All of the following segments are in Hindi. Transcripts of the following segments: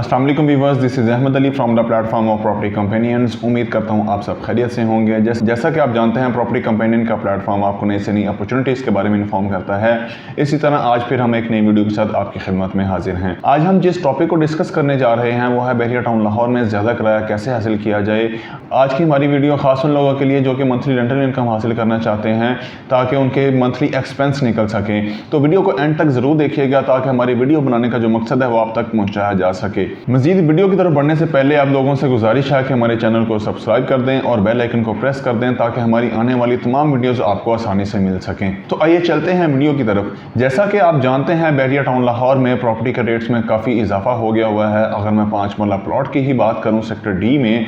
अस्सलाम वालेकुम viewers, this is Ahmad Ali from the platform of property companions. उम्मीद करता हूँ आप सब खैरियत से होंगे। जैसा कि आप जानते हैं, प्रॉपर्टी कंपेनियन का प्लेटफॉर्म आपको नई से नई अपॉर्चुनिटीज़ के बारे में इन्फॉर्म करता है। इसी तरह आज फिर हम एक नई वीडियो के साथ आपकी खिदमत में हाजिर हैं। आज हम जिस टॉपिक को डिस्कस करने जा रहे हैं वो है बहरिया टाउन लाहौर में ज़्यादा किराया कैसे हासिल किया जाए। आज की हमारी वीडियो खास उन लोगों के लिए जो कि मंथली रेंटल इनकम हासिल करना चाहते हैं ताकि उनके मंथली एक्सपेंस निकल सकें। तो वीडियो को एंड तक ज़रूर देखिएगा ताकि हमारी वीडियो बनाने का जो मकसद है वो आप तक पहुँचाया जा सके। मजीद वीडियो की तरफ बढ़ने से पहले आप लोगों से गुजारिश है कि हमारे चैनल को सब्सक्राइब कर दें और बेल आइकन को प्रेस कर दें ताकि हमारी आने वाली तमाम वीडियोस आपको आसानी से मिल सकें। तो आइए चलते हैं वीडियो की तरफ। जैसा कि आप जानते हैं, बहरिया टाउन लाहौर में प्रॉपर्टी के रेट्स में काफ़ी इजाफा हो गया हुआ है। अगर मैं 5 मरला प्लॉट की ही बात करूँ सेक्टर डी में,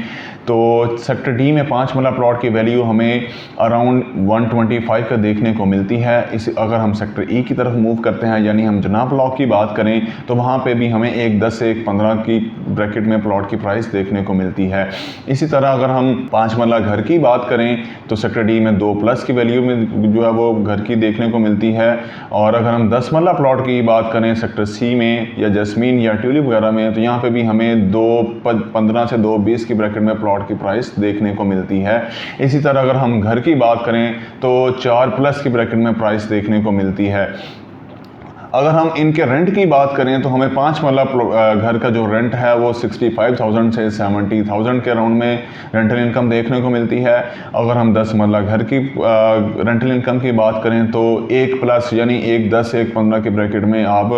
तो सेक्टर डी में 5 मरला प्लॉट की वैल्यू हमें अराउंड 125 का देखने को मिलती है। इस अगर हम सेक्टर ई की तरफ मूव करते हैं, यानी हम जनाब ब्लॉक की बात करें, तो वहाँ पे भी हमें एक 10 से एक 15 की ब्रैकेट में प्लॉट की प्राइस देखने को मिलती है। इसी तरह अगर हम 5 मरला घर की बात करें तो सेक्टर डी में 2+ की वैल्यू में जो है वो घर की देखने को मिलती है। और अगर हम 10 मरला प्लॉट की बात करें सेक्टर सी में या जैस्मीन या ट्यूलिप वगैरह में, तो यहाँ पे भी हमें 2.15 से 2.20 की ब्रैकेट में प्लॉट की प्राइस देखने को मिलती है। इसी तरह अगर हम घर की बात करें तो 4+ की ब्रैकेट में प्राइस देखने को मिलती है। अगर हम इनके रेंट की बात करें तो हमें 5 मरला घर का जो रेंट है वो 65,000 से 70,000 के अराउंड में रेंटल इनकम देखने को मिलती है। अगर हम 10 मरला घर की रेंटल इनकम की बात करें तो 1+ यानी 1.10 से 1.15 की ब्रैकेट में आप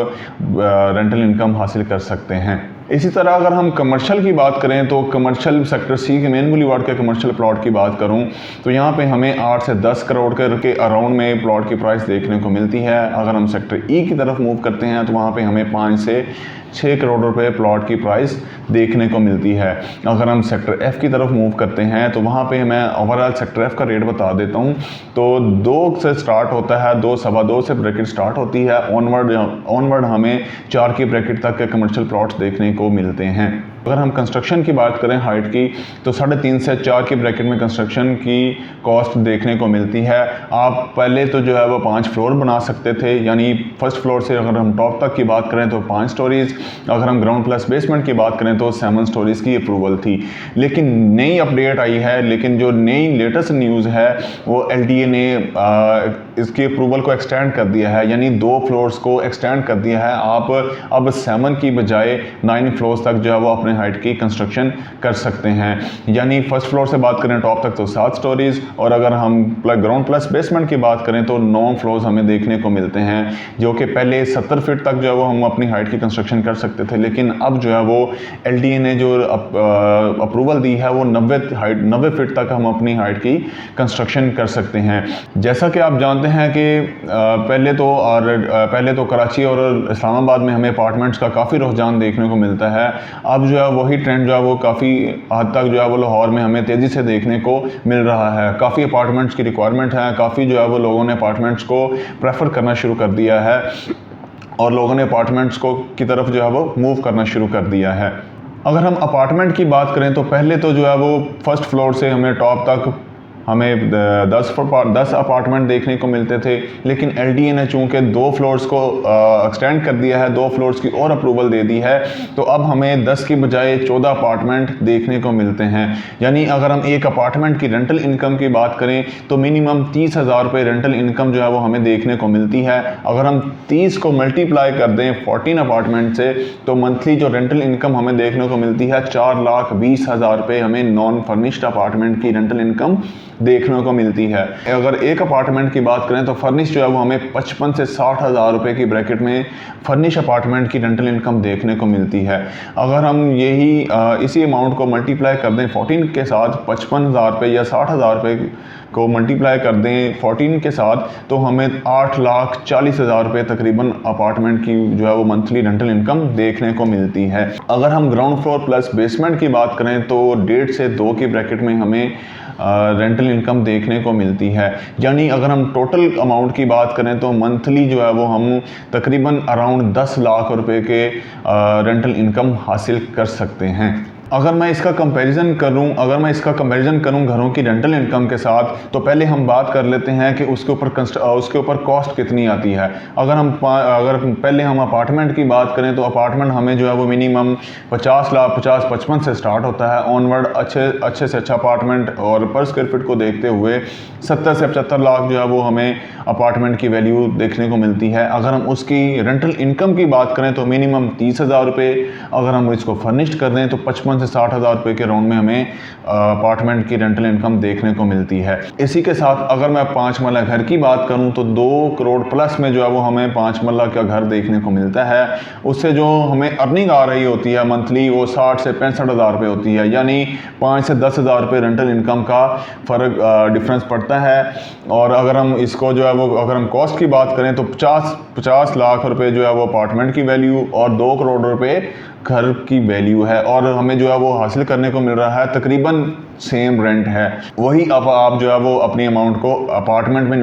रेंटल इनकम हासिल कर सकते हैं। इसी तरह अगर हम कमर्शियल की बात करें तो कमर्शियल सेक्टर सी के मेन बुलीवार्ड के कमर्शियल प्लॉट की बात करूं तो यहाँ पे हमें 8 से 10 करोड़ के अराउंड में प्लॉट की प्राइस देखने को मिलती है। अगर हम सेक्टर ई की तरफ मूव करते हैं तो वहाँ पे हमें 5 से 6 करोड़ रुपए प्लॉट की प्राइस देखने को मिलती है। अगर हम सेक्टर एफ़ की तरफ मूव करते हैं तो वहाँ पे मैं ओवरऑल सेक्टर एफ़ का रेट बता देता हूँ। तो 2 से स्टार्ट होता है, 2 सवा 2 से ब्रैकेट स्टार्ट होती है। ऑनवर्ड हमें 4 की ब्रैकेट तक के कमर्शियल प्लॉट्स देखने को मिलते हैं। अगर हम कंस्ट्रक्शन की बात करें हाइट की तो 3.5 से 4 की ब्रैकेट में कंस्ट्रक्शन की कॉस्ट देखने को मिलती है। आप पहले तो जो है वो 5 फ्लोर बना सकते थे, यानी फर्स्ट फ्लोर से अगर हम टॉप तक की बात करें तो 5 स्टोरीज़, अगर हम ग्राउंड प्लस बेसमेंट की बात करें तो 7 स्टोरीज़ की अप्रूवल थी। लेकिन नई अपडेट आई है, लेकिन जो नई लेटेस्ट न्यूज़ है वो LTA ने इसकी अप्रूवल को एक्सटेंड कर दिया है, यानी 2 फ्लोर्स को एक्सटेंड कर दिया है। आप अब 7 की बजाय 9 फ्लोर्स तक जो है वो अपने हाइट की कंस्ट्रक्शन कर सकते हैं। यानी फर्स्ट फ्लोर से बात करें टॉप तक तो 7 स्टोरीज, और अगर हम ग्राउंड प्लस बेसमेंट की बात करें तो 9 फ्लोर्स हमें देखने को मिलते हैं, जो कि पहले 70 फीट तक जो है वो हम अपनी हाइट की कंस्ट्रक्शन कर सकते थे। लेकिन अब जो है वो LTA ने जो अप्रूवल दी है वो 90 फीट तक हम अपनी हाइट की कंस्ट्रक्शन कर सकते हैं। जैसा कि आप जानते हैं कि पहले तो कराची और इस्लामाबाद में हमें अपार्टमेंट्स का काफ़ी रुझान देखने को मिलता है। अब जो है वही ट्रेंड जो है वो काफ़ी हद तक जो है वो लाहौर में हमें तेज़ी से देखने को मिल रहा है। काफ़ी अपार्टमेंट्स की रिक्वायरमेंट है, काफ़ी जो है वो लोगों ने अपार्टमेंट्स को प्रेफर करना शुरू कर दिया है और लोगों ने अपार्टमेंट्स की तरफ जो है वो मूव करना शुरू कर दिया है। अगर हम अपार्टमेंट की बात करें तो पहले तो जो है वो फर्स्ट फ्लोर से हमें टॉप तक हमें 10 अपार्टमेंट देखने को मिलते थे, लेकिन LTA ने चूँकि 2 फ्लोर्स को एक्सटेंड कर दिया है, 2 फ्लोर्स की और अप्रूवल दे दी है, तो अब हमें 10 की बजाय 14 अपार्टमेंट देखने को मिलते हैं। यानी अगर हम एक अपार्टमेंट की रेंटल इनकम की बात करें तो मिनिमम 30,000 रुपये रेंटल इनकम जो है वो हमें देखने को मिलती है। अगर हम 30 को मल्टीप्लाई कर दें 14 अपार्टमेंट से तो मंथली जो रेंटल इनकम हमें देखने को मिलती है 4,20,000 रुपये हमें नॉन फर्निश्ड अपार्टमेंट की रेंटल इनकम देखने को मिलती है। अगर एक अपार्टमेंट की बात करें तो फर्निश जो है वो हमें 55 से 60,000 रुपये की ब्रैकेट में फर्निश अपार्टमेंट की रेंटल इनकम देखने को मिलती है। अगर हम इसी अमाउंट को मल्टीप्लाई कर दें 14 के साथ, 55,000 रुपये या 60,000 रुपये को मल्टीप्लाई कर दें 14 के साथ, तो हमें 8,40,000 रुपये तकरीबन अपार्टमेंट की जो है वो मंथली रेंटल इनकम देखने को मिलती है। अगर हम ग्राउंड फ्लोर प्लस बेसमेंट की बात करें तो 1.5 से 2 की ब्रैकेट में हमें रेंटल इनकम देखने को मिलती है। यानी अगर हम टोटल अमाउंट की बात करें तो मंथली जो है वो हम तकरीबन अराउंड 10 लाख रुपए के रेंटल इनकम हासिल कर सकते हैं। अगर मैं इसका कंपैरिजन करूं घरों की रेंटल इनकम के साथ, तो पहले हम बात कर लेते हैं कि उसके ऊपर कॉस्ट कितनी आती है। अगर पहले हम अपार्टमेंट की बात करें तो अपार्टमेंट हमें जो है वो मिनिमम 50-55 से स्टार्ट होता है ऑनवर्ड। अच्छे से अच्छा अपार्टमेंट और पर स्क्वायर फीट को देखते हुए 70 से 75 लाख जो है वो हमें अपार्टमेंट की वैल्यू देखने को मिलती है। अगर हम उसकी रेंटल इनकम की बात करें तो मिनिमम 30,000 रुपये। अगर हम इसको फर्निश्ड कर दें तो 55 से 60,000 रुपये के राउंड में हमें अपार्टमेंट की रेंटल इनकम देखने को मिलती है। इसी के साथ अगर मैं 5 मरला घर की बात करूं तो 2 करोड़ प्लस में जो है वो हमें 5 मरला का घर देखने को मिलता है। उससे जो हमें अर्निंग आ रही होती है मंथली वो 60 से 65,000 रुपये होती है, यानी 5 से 10,000 रुपये रेंटल इनकम का फ़र्क डिफरेंस पड़ता है। और अगर हम इसको जो है वो अगर हम कॉस्ट की बात करें तो 50 लाख रुपए जो है वो अपार्टमेंट की वैल्यू और 2 करोड़ रुपए घर की वैल्यू है, और हमें जो है वो हासिल करने को मिल रहा है तकरीबन सेम रेंट है। वही अब आप जो है वो अपनी अमाउंट को अपार्टमेंट में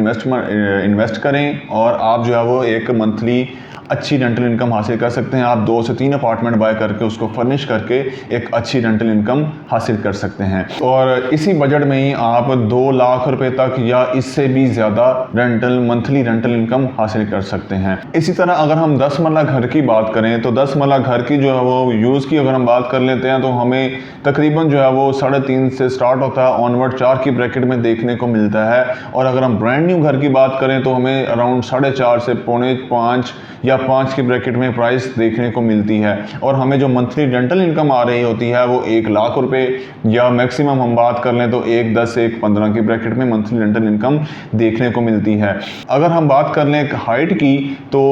इन्वेस्ट करें और आप जो है वो एक मंथली अच्छी रेंटल इनकम हासिल कर सकते हैं। आप 2 से 3 अपार्टमेंट बाय करके उसको फर्निश करके एक अच्छी रेंटल इनकम हासिल कर सकते हैं, और इसी बजट में ही आप 2 लाख रुपए तक या इससे भी ज़्यादा मंथली रेंटल इनकम हासिल कर सकते हैं। इसी तरह अगर हम 10 मरला घर की बात करें तो 10 मरला घर की जो है वो यूज़ की अगर हम बात कर लेते हैं तो हमें तकरीबन जो है वो 3.5 से स्टार्ट होता है ऑनवर्ड 4 की ब्रैकेट में देखने को मिलता है। और अगर हम ब्रांड न्यू घर की बात करें तो हमें अराउंड 4.5 से 4.25 या 5 की ब्रैकेट में प्राइस देखने को मिलती है। और हमें जो मंथली रेंटल इनकम आ रही होती है वो 1 लाख रुपए, या मैक्सिमम हम बात कर लें तो 1.10 से 1.15 की ब्रैकेट में मंथली रेंटल इनकम देखने को मिलती है। अगर हम बात कर लें हाइट की तो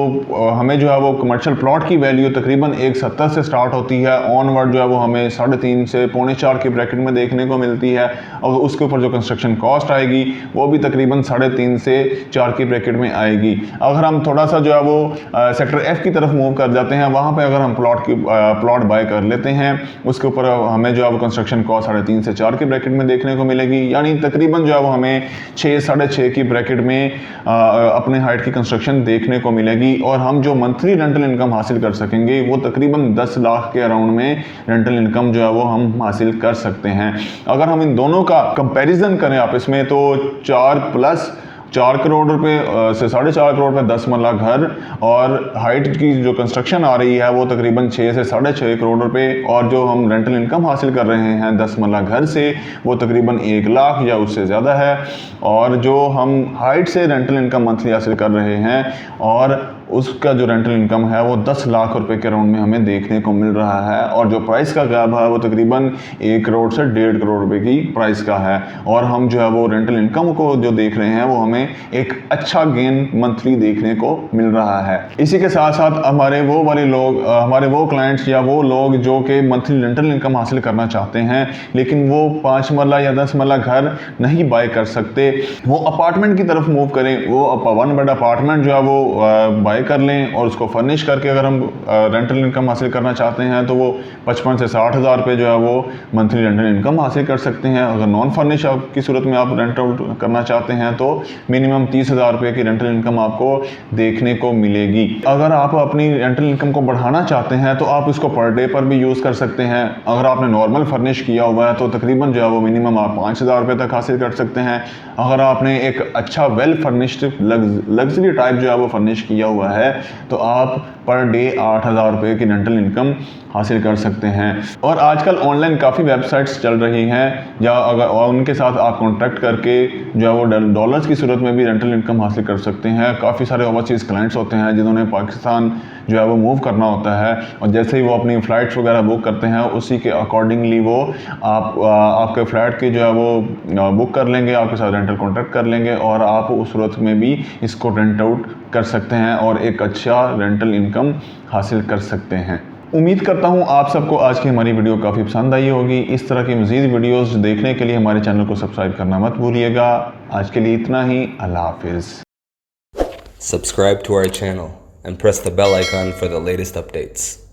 हमें जो है वो कमर्शियल प्लॉट की वैल्यू तकरीबन 1.70 से स्टार्ट होती है ऑनवर्ड जो है वो हमें 3.5 से 3.25 की ब्रैकेट में देखने को मिलती है। और उसके ऊपर जो कंस्ट्रक्शन कॉस्ट आएगी वो भी तकरीबन 3.5 से 4 की ब्रैकेट में आएगी। अगर हम थोड़ा सा जो है वो सेक्टर एफ की तरफ मूव कर जाते हैं, वहाँ पे अगर हम प्लॉट बाय कर लेते हैं उसके ऊपर हमें जो है वो कंस्ट्रक्शन कॉस्ट 3.5 से 4 की ब्रैकेट में देखने को मिलेगी, यानी तकरीबन जो है वो हमें 6-6.5 की ब्रैकेट में अपने हाइट की कंस्ट्रक्शन देखने को मिलेगी। और हम जो मंथली रेंटल इनकम हासिल कर सकेंगे वो तकरीबन 10 लाख के अराउंड में रेंटल इनकम जो है वो हम हासिल कर सकते हैं। अगर हम इन दोनों का कंपैरिजन करें आपस में तो 4 करोड़ रुपए से 4.5 करोड़ रुपए 10 मरला घर, और हाइट की जो कंस्ट्रक्शन आ रही है वो तकरीबन 6 से 6.5 करोड़ रुपए, और जो हम रेंटल इनकम हासिल कर रहे हैं 10 मरला घर से वो तकरीबन 1 लाख या उससे ज़्यादा है। और जो हम हाइट से रेंटल इनकम मंथली हासिल कर रहे हैं और उसका जो रेंटल इनकम है वो 10 लाख रुपए के राउंड में हमें देखने को मिल रहा है, और जो प्राइस का गैप है वो तकरीबन 1 करोड़ से 1.5 करोड़ रुपए की प्राइस का है। और हम जो है वो रेंटल इनकम को जो देख रहे हैं वो हमें एक अच्छा गेन मंथली देखने को मिल रहा है। इसी के साथ साथ हमारे वो क्लाइंट्स या वो लोग जो कि मंथली रेंटल इनकम हासिल करना चाहते हैं लेकिन वो 5 मरला या 10 मरला घर नहीं बाय कर सकते, वो अपार्टमेंट की तरफ मूव करें। वो 1 बेड अपार्टमेंट जो है वो बाय कर लें और उसको फर्निश करके अगर हम रेंटल इनकम हासिल करना चाहते हैं तो वो 55 से 60,000 रुपये जो है वो मंथली रेंटल इनकम हासिल कर सकते हैं। अगर नॉन फर्निश की सूरत में आप रेंट आउट करना चाहते हैं तो मिनिमम 30,000 रुपये की रेंटल इनकम आपको देखने को मिलेगी। अगर आप अपनी रेंटल इनकम को बढ़ाना चाहते हैं तो आप इसको पर डे पर भी यूज़ कर सकते हैं। अगर आपने नॉर्मल फर्निश किया हुआ है तो तकरीबन जो है वो मिनिमम आप 5,000 रुपये तक हासिल कर सकते हैं। अगर आपने एक अच्छा वेल फर्निश्ड लग्जरी टाइप जो है वो फर्निश किया हुआ है तो आप पर डे 8,000 रुपये की रेंटल इनकम हासिल कर सकते हैं। और आजकल ऑनलाइन काफ़ी वेबसाइट्स चल रही हैं, या अगर उनके साथ आप कॉन्टैक्ट करके जो है वो डॉलर्स की सूरत में भी रेंटल इनकम हासिल कर सकते हैं। काफ़ी सारे ओवरसीज़ क्लाइंट्स होते हैं जिन्होंने पाकिस्तान जो है वो मूव करना होता है, और जैसे ही वो अपनी फ़्लाइट्स वगैरह बुक करते हैं उसी के अकॉर्डिंगली वो आपके फ़्लाइट की जो है वो बुक कर लेंगे, आपके साथ रेंटल कॉन्ट्रैक्ट कर लेंगे, और आप उस सूरत में भी इसको रेंट आउट कर सकते हैं और एक अच्छा रेंटल इनकम हासिल कर सकते हैं। उम्मीद करता हूँ आप सबको आज की हमारी वीडियो काफ़ी पसंद आई होगी। इस तरह की मज़ीद वीडियोस देखने के लिए हमारे चैनल को सब्सक्राइब करना मत भूलिएगा। आज के लिए इतना ही, अल्लाह हाफिज़। Subscribe to our channel and press the bell icon for the latest updates.